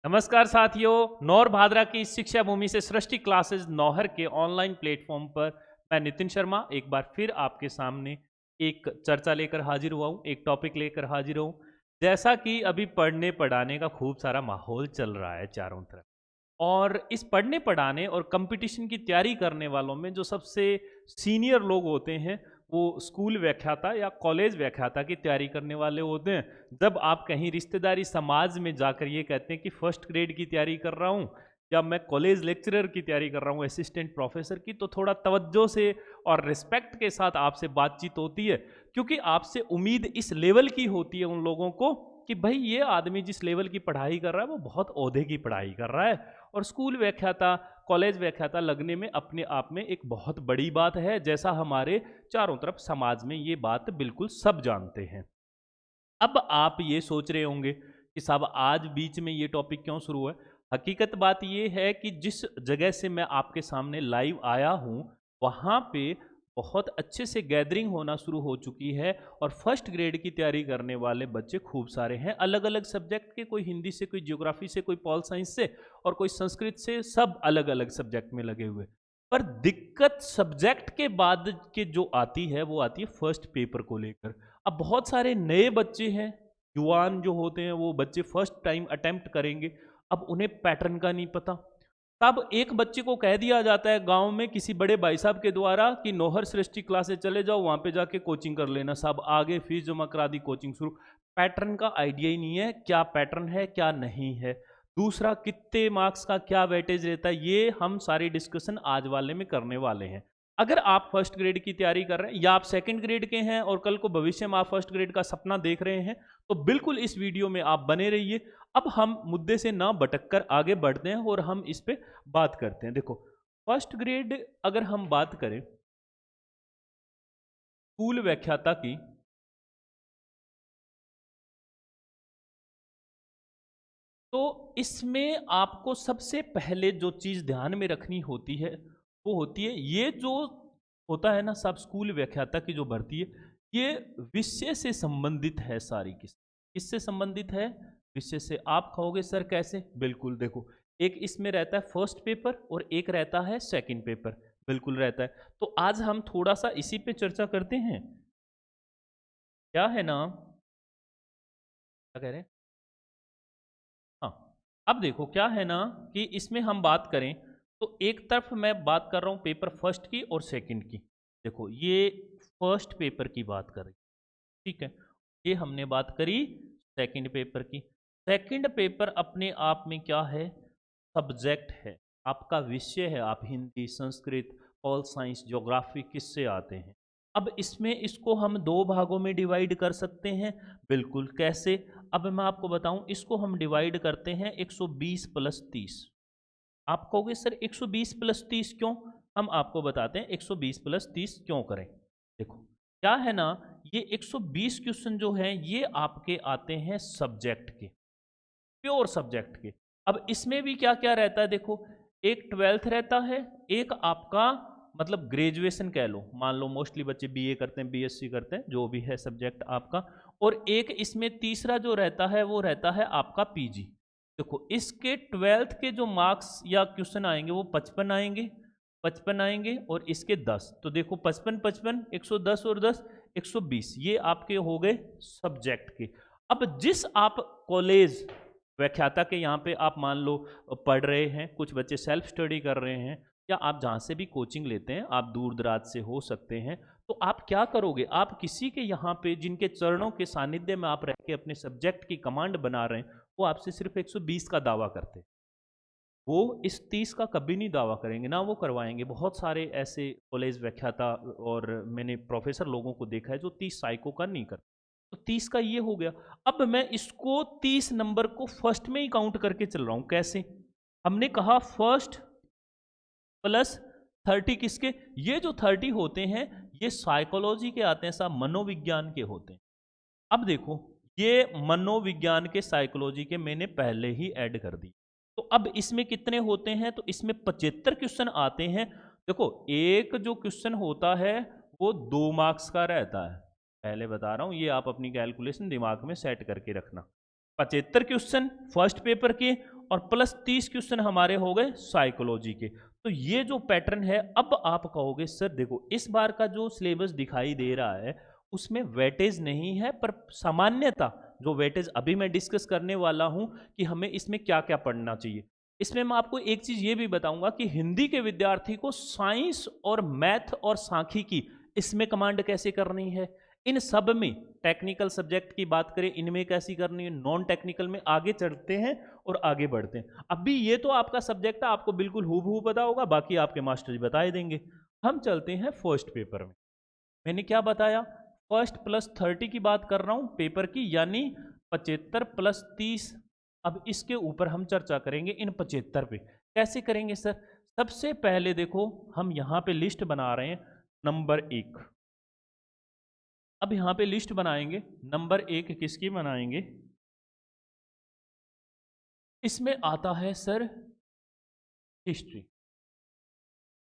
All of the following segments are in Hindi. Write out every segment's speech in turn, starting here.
नमस्कार साथियों, नौर भादरा की शिक्षा भूमि से सृष्टि क्लासेस नौहर के ऑनलाइन प्लेटफॉर्म पर मैं नितिन शर्मा एक बार फिर आपके सामने एक चर्चा लेकर हाजिर हुआ हूँ, एक टॉपिक लेकर हाजिर हूँ। जैसा कि अभी पढ़ने पढ़ाने का खूब सारा माहौल चल रहा है चारों तरफ, और इस पढ़ने पढ़ाने और कंपटीशन की तैयारी करने वालों में जो सबसे सीनियर लोग होते हैं वो स्कूल व्याख्याता या कॉलेज व्याख्याता की तैयारी करने वाले होते हैं। जब आप कहीं रिश्तेदारी समाज में जाकर ये कहते हैं कि फर्स्ट ग्रेड की तैयारी कर रहा हूँ या मैं कॉलेज लेक्चरर की तैयारी कर रहा हूँ, असिस्टेंट प्रोफेसर की, तो थोड़ा तवज्जो से और रिस्पेक्ट के साथ आपसे बातचीत होती है, क्योंकि आपसे उम्मीद इस लेवल की होती है उन लोगों को कि भाई ये आदमी जिस लेवल की पढ़ाई कर रहा है वो बहुत ओहदे की पढ़ाई कर रहा है। और स्कूल व्याख्याता, कॉलेज व्याख्याता लगने में अपने आप में एक बहुत बड़ी बात है, जैसा हमारे चारों तरफ समाज में ये बात बिल्कुल सब जानते हैं। अब आप ये सोच रहे होंगे कि साहब आज बीच में ये टॉपिक क्यों शुरू है। हकीकत बात ये है कि जिस जगह से मैं आपके सामने लाइव आया हूँ वहाँ पे बहुत अच्छे से गैदरिंग होना शुरू हो चुकी है, और फर्स्ट ग्रेड की तैयारी करने वाले बच्चे खूब सारे हैं, अलग अलग सब्जेक्ट के, कोई हिंदी से, कोई ज्योग्राफी से, कोई पॉल साइंस से और कोई संस्कृत से, सब अलग अलग सब्जेक्ट में लगे हुए। पर दिक्कत सब्जेक्ट के बाद के जो आती है वो आती है फर्स्ट पेपर को लेकर। अब बहुत सारे नए बच्चे हैं, युवान जो होते हैं वो बच्चे फर्स्ट टाइम अटेम्प्ट करेंगे। अब उन्हें पैटर्न का नहीं पता। तब एक बच्चे को कह दिया जाता है गांव में किसी बड़े भाई साहब के द्वारा कि नौहर सृष्टि क्लासेस चले जाओ, वहां पे जाके कोचिंग कर लेना, साहब आगे फीस जमा करा दी, कोचिंग शुरू। पैटर्न का आइडिया ही नहीं है, क्या पैटर्न है क्या नहीं है, दूसरा कितने मार्क्स का क्या वेटेज रहता है, ये हम सारी डिस्कशन आज वाले में करने वाले हैं। अगर आप फर्स्ट ग्रेड की तैयारी कर रहे हैं या आप सेकंड ग्रेड के हैं और कल को भविष्य में आप फर्स्ट ग्रेड का सपना देख रहे हैं, तो बिल्कुल इस वीडियो में आप बने रहिए। अब हम मुद्दे से ना भटककर आगे बढ़ते हैं और हम इस पे बात करते हैं। देखो, फर्स्ट ग्रेड अगर हम बात करें स्कूल व्याख्याता की, तो इसमें आपको सबसे पहले जो चीज ध्यान में रखनी होती है वो होती है, ये जो होता है ना सब स्कूल व्याख्याता की जो भर्ती है, ये विषय से संबंधित है सारी की। किससे संबंधित है? विषय से। आप कहोगे सर कैसे? बिल्कुल देखो, एक इसमें रहता है फर्स्ट पेपर और एक रहता है सेकंड पेपर। बिल्कुल रहता है। तो आज हम थोड़ा सा इसी पे चर्चा करते हैं। क्या है ना, क्या कह रहे हैं? हाँ, अब देखो क्या है ना कि इसमें हम बात करें तो एक तरफ मैं बात कर रहा हूँ पेपर फर्स्ट की और सेकंड की। देखो ये फर्स्ट पेपर की बात कर रही, ठीक है। ये हमने बात करी सेकंड पेपर की। सेकंड पेपर अपने आप में क्या है? सब्जेक्ट है, आपका विषय है। आप Hindi, Sanskrit, pol science, geography किससे आते हैं। अब इसमें इसको हम दो भागों में डिवाइड कर सकते हैं। बिल्कुल, कैसे? अब मैं आपको बताऊं, इसको हम डिवाइड करते हैं 120 प्लस 30। आप कहोगे सर 120 प्लस 30 क्यों? हम आपको बताते हैं 120 प्लस 30 क्यों करें। देखो क्या है ना, ये 120 क्वेश्चन जो हैं ये आपके आते हैं सब्जेक्ट के, प्योर सब्जेक्ट के। अब इसमें भी क्या क्या रहता है देखो, एक ट्वेल्थ रहता है, एक आपका मतलब ग्रेजुएशन कह लो, मान लो मोस्टली बच्चे बीए करते हैं, बीएससी करते हैं, जो भी है सब्जेक्ट आपका, और एक इसमें तीसरा जो रहता है वो रहता है आपका पीजी। देखो इसके ट्वेल्थ के जो मार्क्स या क्वेश्चन आएंगे वो 55 आएंगे, 55 आएंगे, और इसके 10। तो देखो 55 55 110 और 10 120, ये आपके हो गए सब्जेक्ट के। अब जिस आप कॉलेज व्याख्याता के यहाँ पे आप मान लो पढ़ रहे हैं, कुछ बच्चे सेल्फ स्टडी कर रहे हैं, या आप जहाँ से भी कोचिंग लेते हैं, आप दूर दराज से हो सकते हैं, तो आप क्या करोगे? आप किसी के यहाँ पे जिनके चरणों के सानिध्य में आप रह के अपने सब्जेक्ट की कमांड बना रहे हैं, वो आपसे सिर्फ 120 का दावा करते हैं। वो इस 30 का कभी नहीं दावा करेंगे, ना वो करवाएंगे। बहुत सारे ऐसे कॉलेज व्याख्याता और मैंने प्रोफेसर लोगों को देखा है जो 30 साइको का नहीं करते। तो 30 का ये हो गया। अब मैं इसको 30 नंबर को फर्स्ट में ही काउंट करके चल रहा हूं। कैसे? हमने कहा फर्स्ट प्लस 30 किसके? ये जो 30 होते हैं ये साइकोलॉजी के आते हैं, साहब मनोविज्ञान के होते हैं। अब देखो ये मनोविज्ञान के, साइकोलॉजी के मैंने पहले ही ऐड कर दी। तो अब इसमें कितने होते हैं? तो इसमें 75 क्वेश्चन आते हैं। देखो एक जो क्वेश्चन होता है वो 2 मार्क्स का रहता है, पहले बता रहा हूं, ये आप अपनी कैलकुलेशन दिमाग में सेट करके रखना। 75 क्वेश्चन फर्स्ट पेपर के और प्लस 30 क्वेश्चन हमारे हो गए साइकोलॉजी के। तो ये जो पैटर्न है, अब आप कहोगे सर देखो इस बार का जो सिलेबस दिखाई दे रहा है उसमें वेटेज नहीं है, पर सामान्यता जो वेटेज अभी मैं डिस्कस करने वाला हूं कि हमें इसमें क्या क्या पढ़ना चाहिए। इसमें मैं आपको एक चीज ये भी बताऊंगा कि हिंदी के विद्यार्थी को साइंस और मैथ और सांख्यिकी इसमें कमांड कैसे करनी है, इन सब में टेक्निकल सब्जेक्ट की बात करें इनमें कैसी करनी है, नॉन टेक्निकल में आगे चढ़ते हैं और आगे बढ़ते हैं। अभी ये तो आपका सब्जेक्ट है, आपको बिल्कुल हूबहू पता होगा, बाकी आपके मास्टर जी बता देंगे। हम चलते हैं फर्स्ट पेपर में। मैंने क्या बताया, फर्स्ट प्लस 30 की बात कर रहा हूं पेपर की, यानी 75 प्लस 30। अब इसके ऊपर हम चर्चा करेंगे इन 75 पे। कैसे करेंगे सर, सबसे पहले देखो हम यहां पे लिस्ट बना रहे हैं नंबर 1। अब यहां पे लिस्ट बनाएंगे, नंबर 1 किसकी बनाएंगे, इसमें आता है सर हिस्ट्री।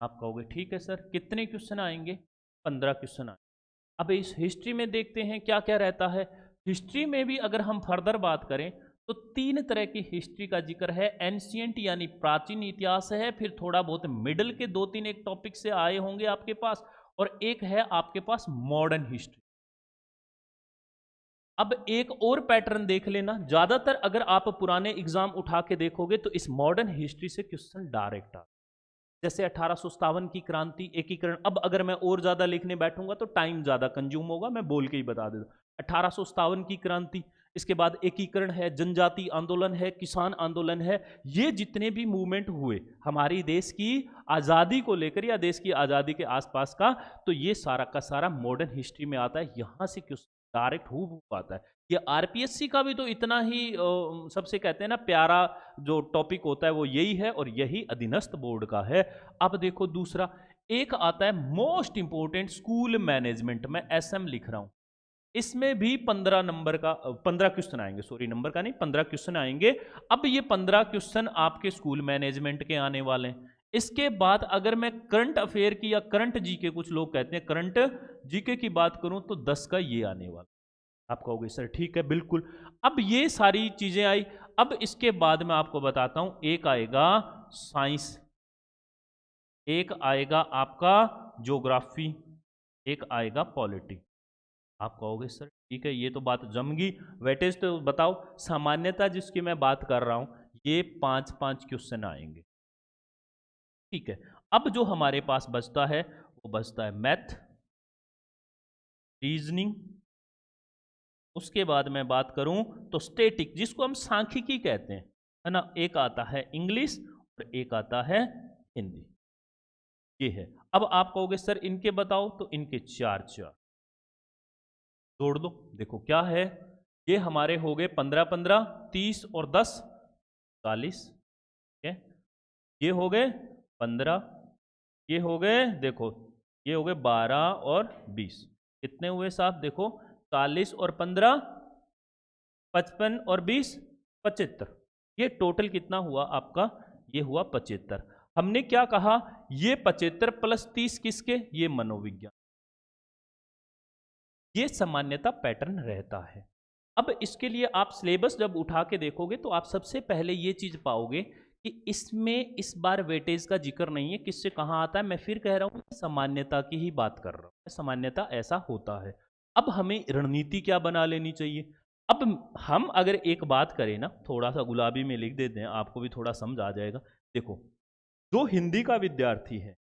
आप कहोगे ठीक है सर, कितने क्वेश्चन आएंगे, 15 क्वेश्चन आएंगे। अब इस हिस्ट्री में देखते हैं क्या क्या रहता है। हिस्ट्री में भी अगर हम फर्दर बात करें तो 3 तरह की हिस्ट्री का जिक्र है। एंशियंट यानी प्राचीन इतिहास है, फिर थोड़ा बहुत मिडल के 2-3 एक टॉपिक से आए होंगे आपके पास, और एक है आपके पास मॉडर्न हिस्ट्री। अब एक और पैटर्न देख लेना, ज्यादातर अगर आप पुराने एग्जाम उठा के देखोगे तो इस मॉडर्न हिस्ट्री से क्वेश्चन डायरेक्ट आ, जैसे 1857 की क्रांति, एकीकरण। अब अगर मैं और ज्यादा लिखने बैठूंगा तो टाइम ज्यादा कंज्यूम होगा, मैं बोल के ही बता देता। 1857 की क्रांति, इसके बाद एकीकरण है, जनजाति आंदोलन है, किसान आंदोलन है, ये जितने भी मूवमेंट हुए हमारी देश की आज़ादी को लेकर या देश की आज़ादी के आसपास का, तो ये सारा का सारा मॉडर्न हिस्ट्री में आता है। यहाँ से क्वेश्चन डायरेक्ट हूब आता है। ये आरपीएससी का भी तो इतना ही सबसे कहते हैं ना प्यारा जो टॉपिक होता है वो यही है, और यही अधीनस्थ बोर्ड का है। अब देखो दूसरा एक आता है मोस्ट इंपोर्टेंट स्कूल मैनेजमेंट, मैं एसएम लिख रहा हूं। इसमें भी 15 नंबर का 15 क्वेश्चन आएंगे, सॉरी नंबर का नहीं 15 क्वेश्चन आएंगे। अब ये 15 क्वेश्चन आपके स्कूल मैनेजमेंट के आने वाले हैं। इसके बाद अगर मैं करंट अफेयर की या करंट जीके, कुछ लोग कहते हैं करंट जीके की बात करूं तो 10 का ये आने वाला। आप कहोगे सर ठीक है बिल्कुल। अब ये सारी चीजें आई। अब इसके बाद मैं आपको बताता हूं, एक आएगा साइंस, एक आएगा आपका ज्योग्राफी, एक आएगा पॉलिटी। आप कहोगे सर ठीक है ये तो बात जम गई, वेटेज तो बताओ। सामान्यता जिसकी मैं बात कर रहा हूं ये 5-5 क्वेश्चन आएंगे, ठीक है। अब जो हमारे पास बचता है वो बचता है मैथ, रीजनिंग, उसके बाद मैं बात करूं तो स्टैटिक जिसको हम सांख्यिकी कहते हैं, है ना। एक आता है इंग्लिश और एक आता है हिंदी, ये है। अब आप कहोगे सर इनके बताओ, तो इनके 4-4 जोड़ दो। देखो क्या है, ये हमारे हो गए 15-15, 30 और 10 40, ठीक है। ये हो गए 15, ये हो गए देखो, ये हो गए 12 और 20, कितने हुए साहब देखो, 40 और 15 55 और 20 75। ये टोटल कितना हुआ आपका, ये हुआ 75। हमने क्या कहा, ये 75 प्लस 30 किसके, ये मनोविज्ञान। ये सामान्यता पैटर्न रहता है। अब इसके लिए आप सिलेबस जब उठा के देखोगे तो आप सबसे पहले ये चीज पाओगे कि इसमें इस बार वेटेज का जिक्र नहीं है, किससे कहां आता है। मैं फिर कह रहा हूं सामान्यता की ही बात कर रहा हूं, सामान्यता ऐसा होता है। अब हमें रणनीति क्या बना लेनी चाहिए। अब हम अगर एक बात करें ना, थोड़ा सा गुलाबी में लिख देते हैं, आपको भी थोड़ा समझ आ जाएगा। देखो जो हिंदी का विद्यार्थी है,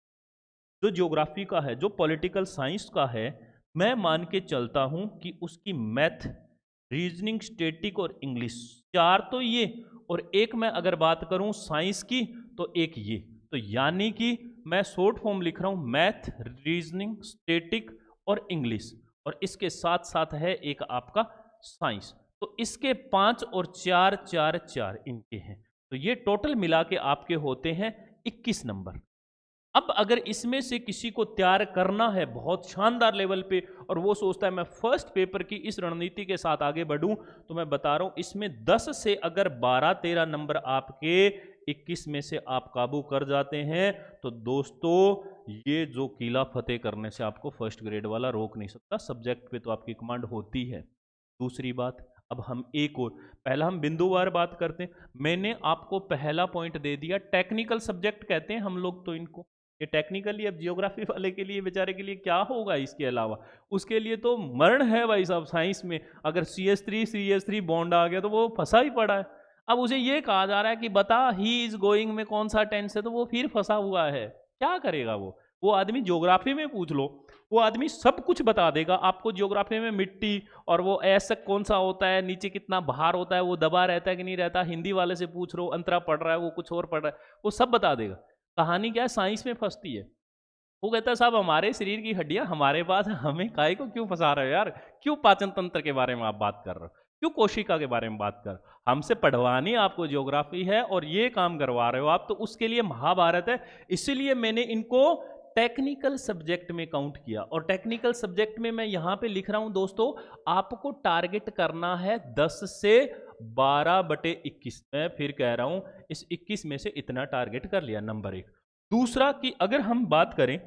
जो ज्योग्राफी का है, जो पॉलिटिकल साइंस का है, मैं मान के चलता हूं कि उसकी मैथ, रीजनिंग, स्टैटिक और इंग्लिश 4 तो ये, और एक मैं अगर बात करूं साइंस की तो एक ये। तो यानी कि मैं शॉर्ट फॉर्म लिख रहा हूं मैथ, रीजनिंग, स्टैटिक और इंग्लिश, और इसके साथ साथ है एक आपका साइंस। तो इसके 5 और 4 4 4 इनके हैं, तो ये टोटल मिला के आपके होते हैं 21 नंबर। अब अगर इसमें से किसी को तैयार करना है बहुत शानदार लेवल पे, और वो सोचता है मैं फर्स्ट पेपर की इस रणनीति के साथ आगे बढ़ूं, तो मैं बता रहा हूं इसमें 10 से अगर 12-13 नंबर आपके 21 में से आप काबू कर जाते हैं, तो दोस्तों ये जो किला फतेह करने से आपको फर्स्ट ग्रेड वाला रोक नहीं सकता। सब्जेक्ट पे तो आपकी कमांड होती है। दूसरी बात, अब हम एक और, पहला हम बिंदुवार बात करते हैं। मैंने आपको पहला पॉइंट दे दिया, टेक्निकल सब्जेक्ट कहते हैं हम लोग तो इनको, ये टेक्निकली अब जियोग्राफी वाले के लिए बेचारे के लिए क्या होगा इसके अलावा, उसके लिए तो मरण है भाई साहब साइंस में। अगर CH3 बॉन्ड आ गया तो वो फंसा ही पड़ा है। अब उसे ये कहा जा रहा है कि बता ही इज गोइंग में कौन सा टेंस है, तो वो फिर फंसा हुआ है, क्या करेगा वो आदमी ज्योग्राफी में पूछ लो, वो आदमी सब कुछ बता देगा आपको। ज्योग्राफी में मिट्टी और वो ऐसा कौन सा होता है, नीचे कितना भार होता है, वो दबा रहता है कि नहीं रहता, हिंदी वाले से पूछ लो, अंतरा पढ़ रहा है, वो कुछ और पढ़ रहा है, वो सब बता देगा। कहानी क्या है, साइंस में फंसती है। वो कहता है साहब हमारे शरीर की हड्डियां हमारे पास है, हमें काहे को क्यों फंसा रहे हो यार, क्यों पाचन तंत्र के बारे में आप बात कर रहे हो, क्यों कोशिका के बारे में बात कर, हमसे पढ़वानी आपको ज्योग्राफी है और ये काम करवा रहे हो आप, तो उसके लिए महाभारत है। इसीलिए मैंने इनको टेक्निकल सब्जेक्ट में काउंट किया। और टेक्निकल सब्जेक्ट में मैं यहां पे लिख रहा हूं दोस्तों, आपको टारगेट करना है 10 से 12/21। मैं फिर कह रहा हूं इस 21 में से इतना टारगेट कर लिया, नंबर एक। दूसरा कि अगर हम बात करें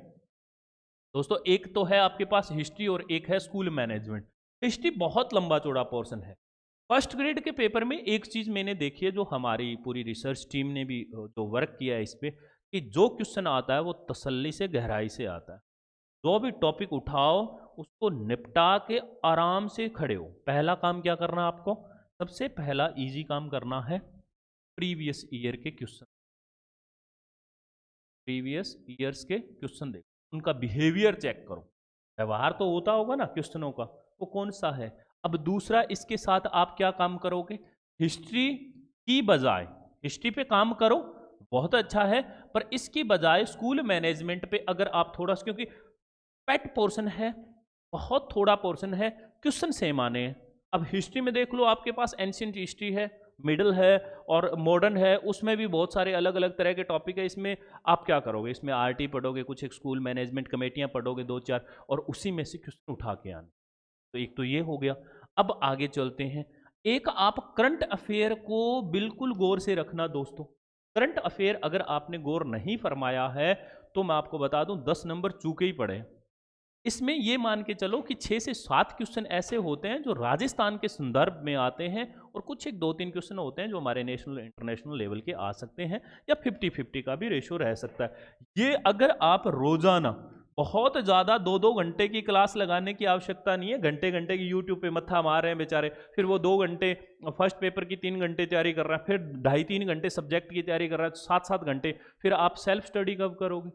दोस्तों, एक तो है आपके पास हिस्ट्री और एक है स्कूल मैनेजमेंट। हिस्ट्री बहुत लंबा चौड़ा पोर्शन है। फर्स्ट ग्रेड के पेपर में एक चीज मैंने देखी है, जो हमारी पूरी रिसर्च टीम ने भी जो वर्क किया है इस पे, कि जो क्वेश्चन आता है वो तसल्ली से गहराई से आता है। जो भी टॉपिक उठाओ उसको निपटा के आराम से खड़े हो। पहला काम क्या करना है आपको, सबसे पहला इजी काम करना है, प्रीवियस ईयर के क्वेश्चन, प्रीवियस ईयर्स के क्वेश्चन देखो, उनका बिहेवियर चेक करो। व्यवहार तो होता होगा ना क्वेश्चनों का, वो कौन सा है। अब दूसरा, इसके साथ आप क्या काम करोगे, हिस्ट्री की बजाय, हिस्ट्री पे काम करो बहुत अच्छा है, पर इसकी बजाय स्कूल मैनेजमेंट पे अगर आप थोड़ा सा, क्योंकि पेट पोर्शन है, बहुत थोड़ा पोर्शन है, क्वेश्चन सेम आने हैं। अब हिस्ट्री में देख लो, आपके पास एंशियंट हिस्ट्री है, मिडल है और मॉडर्न है, उसमें भी बहुत सारे अलग अलग तरह के टॉपिक है। इसमें आप क्या करोगे, इसमें आरटी पढ़ोगे, कुछ एक स्कूल मैनेजमेंट कमेटियां पढ़ोगे 2-4, और उसी में से क्वेश्चन उठा के आने। तो एक तो ये हो गया। अब आगे चलते हैं, एक आप करंट अफेयर को बिल्कुल गौर से रखना दोस्तों। करंट अफेयर अगर आपने गौर नहीं फरमाया है तो मैं आपको बता दूं 10 नंबर चूके ही पड़े। इसमें ये मान के चलो कि 6 से 7 क्वेश्चन ऐसे होते हैं जो राजस्थान के संदर्भ में आते हैं, और कुछ एक 2-3 क्वेश्चन होते हैं जो हमारे नेशनल इंटरनेशनल लेवल के आ सकते हैं, या 50-50 का भी रेशियो रह सकता है। ये अगर आप रोजाना बहुत ज़्यादा 2-2 घंटे की क्लास लगाने की आवश्यकता नहीं है, घंटे घंटे की यूट्यूब पे मत्था मार रहे हैं बेचारे, फिर वो 2 घंटे फर्स्ट पेपर की 3 घंटे तैयारी कर रहा है, फिर 2.5-3 घंटे सब्जेक्ट की तैयारी कर रहा है, 7-7 घंटे, फिर आप सेल्फ स्टडी कब करोगे।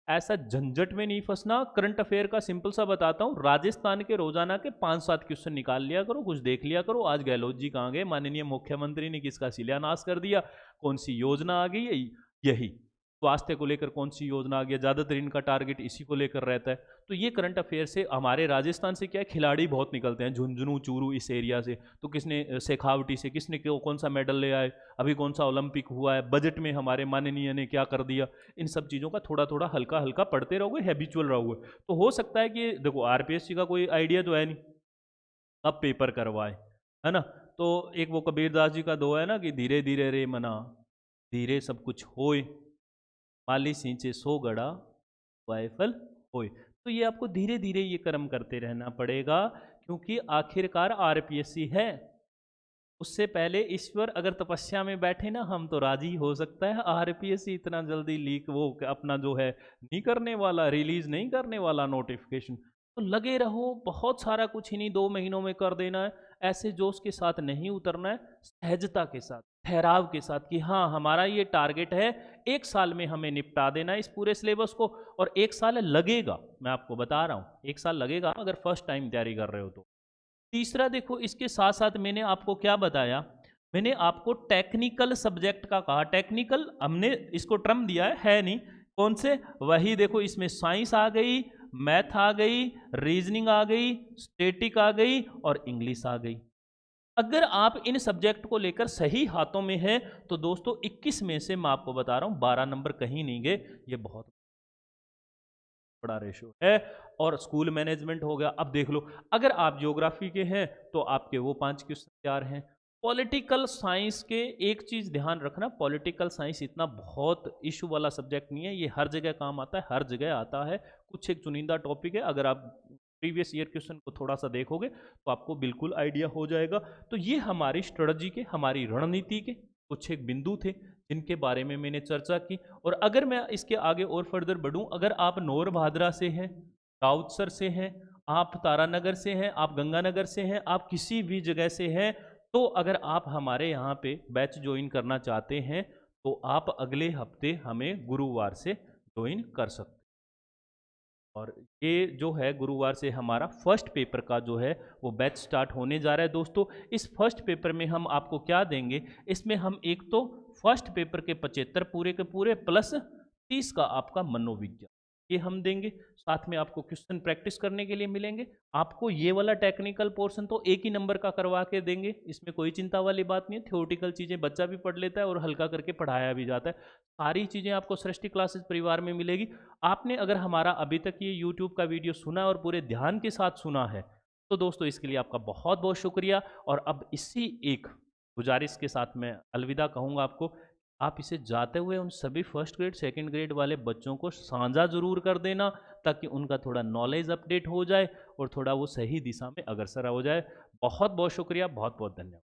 ऐसा झंझट में नहीं फंसना। करंट अफेयर का सिंपल सा बताता हूँ, राजस्थान के रोजाना के 5-7 क्वेश्चन निकाल लिया करो, कुछ देख लिया करो, आज गहलोत जी कहाँ गए, माननीय मुख्यमंत्री ने किसका शिलान्यास कर दिया, कौन सी योजना आ गई है, यही स्वास्थ्य को लेकर कौन सी योजना आ गया, ज्यादातर इनका टारगेट इसी को लेकर रहता है। तो ये करंट अफेयर से हमारे राजस्थान से क्या है, खिलाड़ी बहुत निकलते हैं, झुंझुनू चूरू इस एरिया से, तो किसने शेखावटी से किसने कौन सा मेडल ले आए, अभी कौन सा ओलंपिक हुआ है, बजट में हमारे माननीय ने क्या कर दिया, इन सब चीज़ों का थोड़ा थोड़ा हल्का हल्का पढ़ते रहोगे, हैबिचुअल रहोगे, तो हो सकता है कि देखो आरपीएससी का कोई आइडिया तो है नहीं, अब पेपर करवाए, है ना। तो एक वो कबीरदास जी का दो है ना, कि धीरे धीरे रे मना धीरे सब कुछ होए, माली सींचे सो गड़ा वायफल होए। तो ये आपको धीरे धीरे ये कर्म करते रहना पड़ेगा, क्योंकि आखिरकार आरपीएससी है। उससे पहले ईश्वर अगर तपस्या में बैठे ना, हम तो राजी हो सकता है। आरपीएससी इतना जल्दी लीक वो अपना जो है नहीं करने वाला, रिलीज नहीं करने वाला नोटिफिकेशन। तो लगे रहो, बहुत सारा कुछ इन्हीं 2 महीनों में कर देना है। ऐसे जोश के साथ नहीं उतरना है, सहजता के साथ, ठहराव के साथ, कि हाँ हमारा ये टारगेट है, 1 साल में हमें निपटा देना है इस पूरे सिलेबस को। और 1 साल लगेगा, मैं आपको बता रहा हूँ 1 साल लगेगा अगर फर्स्ट टाइम तैयारी कर रहे हो तो। तीसरा देखो, इसके साथ साथ मैंने आपको क्या बताया, मैंने आपको टेक्निकल सब्जेक्ट का कहा। टेक्निकल हमने इसको टर्म दिया है नहीं, कौन से, वही देखो, इसमें साइंस आ गई, मैथ आ गई, रीजनिंग आ गई, स्टैटिक आ गई और इंग्लिश आ गई। अगर आप इन सब्जेक्ट को लेकर सही हाथों में है तो दोस्तों 21 में से मैं आपको बता रहा हूं 12 नंबर कहीं नहीं गए, ये बहुत बड़ा रेशियो है। और स्कूल मैनेजमेंट हो गया। अब देख लो, अगर आप ज्योग्राफी के हैं तो आपके वो 5 क्वेश्चन तैयार हैं। पॉलिटिकल साइंस के एक चीज ध्यान रखना, पॉलिटिकल साइंस इतना बहुत इशू वाला सब्जेक्ट नहीं है, ये हर जगह काम आता है, हर जगह आता है, कुछ एक चुनिंदा टॉपिक है। अगर आप प्रीवियस ईयर क्वेश्चन को थोड़ा सा देखोगे तो आपको बिल्कुल आइडिया हो जाएगा। तो ये हमारी स्ट्रेटजी के, हमारी रणनीति के कुछ एक बिंदु थे जिनके बारे में मैंने चर्चा की। और अगर मैं इसके आगे और फर्दर बढ़ूं, अगर आप नौर भादरा से हैं, राउतसर से हैं, आप तारानगर से हैं, आप गंगानगर से हैं, आप किसी भी जगह से हैं, तो अगर आप हमारे यहाँ पे बैच ज्वाइन करना चाहते हैं तो आप अगले हफ्ते हमें गुरुवार से ज्वाइन कर सकते हैं। और ये जो है गुरुवार से हमारा फर्स्ट पेपर का जो है वो बैच स्टार्ट होने जा रहा है दोस्तों। इस फर्स्ट पेपर में हम आपको क्या देंगे, इसमें हम एक तो फर्स्ट पेपर के 75 पूरे के पूरे प्लस 30 का आपका मनोविज्ञान ये हम देंगे। साथ में आपको क्वेश्चन प्रैक्टिस करने के लिए मिलेंगे। आपको ये वाला टेक्निकल पोर्शन तो एक ही नंबर का करवा के देंगे, इसमें कोई चिंता वाली बात नहीं है। थ्योरेटिकल चीज़ें बच्चा भी पढ़ लेता है और हल्का करके पढ़ाया भी जाता है। सारी चीज़ें आपको सृष्टि क्लासेस परिवार में मिलेगी। आपने अगर हमारा अभी तक ये यूट्यूब का वीडियो सुना और पूरे ध्यान के साथ सुना है तो दोस्तों इसके लिए आपका बहुत बहुत शुक्रिया। और अब इसी एक गुजारिश के साथ मैं अलविदा कहूँगा आपको, आप इसे जाते हुए उन सभी फर्स्ट ग्रेड सेकंड ग्रेड वाले बच्चों को साझा जरूर कर देना, ताकि उनका थोड़ा नॉलेज अपडेट हो जाए और थोड़ा वो सही दिशा में अग्रसर हो जाए। बहुत बहुत शुक्रिया, बहुत बहुत धन्यवाद।